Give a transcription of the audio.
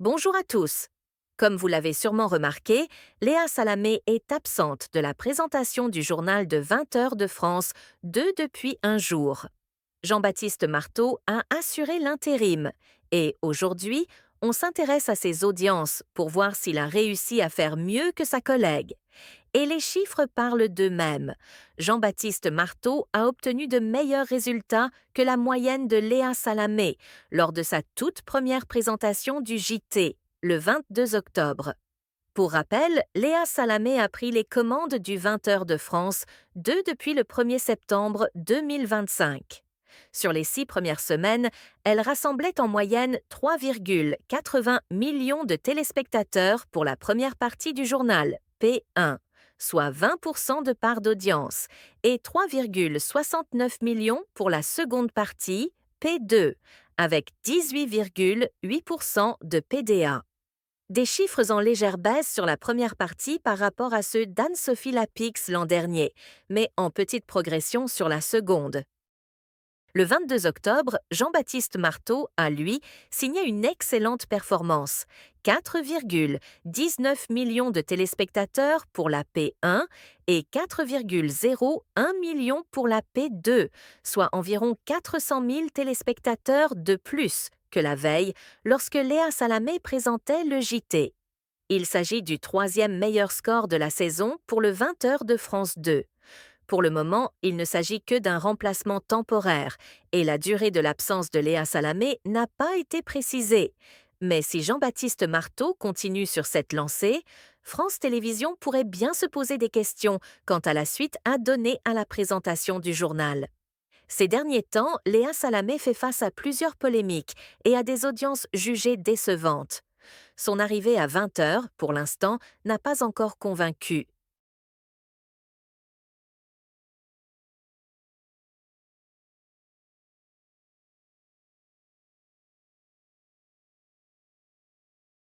Bonjour à tous. Comme vous l'avez sûrement remarqué, Léa Salamé est absente de la présentation du journal de 20 heures de France depuis un jour. Jean-Baptiste Marteau a assuré l'intérim et aujourd'hui, on s'intéresse à ses audiences pour voir s'il a réussi à faire mieux que sa collègue. Et les chiffres parlent d'eux-mêmes. Jean-Baptiste Marteau a obtenu de meilleurs résultats que la moyenne de Léa Salamé lors de sa toute première présentation du JT, le 22 octobre. Pour rappel, Léa Salamé a pris les commandes du 20 heures de France depuis le 1er septembre 2025. Sur les 6 premières semaines, elle rassemblait en moyenne 3,80 millions de téléspectateurs pour la première partie du journal, P1, soit 20% de part d'audience, et 3,69 millions pour la seconde partie, P2, avec 18,8% de PDA. Des chiffres en légère baisse sur la première partie par rapport à ceux d'Anne-Sophie Lapix l'an dernier, mais en petite progression sur la seconde. Le 22 octobre, Jean-Baptiste Marteau a, lui, signé une excellente performance. 4,19 millions de téléspectateurs pour la P1 et 4,01 millions pour la P2, soit environ 400 000 téléspectateurs de plus que la veille lorsque Léa Salamé présentait le JT. Il s'agit du troisième meilleur score de la saison pour le 20 heures de France 2. Pour le moment, il ne s'agit que d'un remplacement temporaire et la durée de l'absence de Léa Salamé n'a pas été précisée. Mais si Jean-Baptiste Marteau continue sur cette lancée, France Télévisions pourrait bien se poser des questions quant à la suite à donner à la présentation du journal. Ces derniers temps, Léa Salamé fait face à plusieurs polémiques et à des audiences jugées décevantes. Son arrivée à 20 heures, pour l'instant, n'a pas encore convaincu.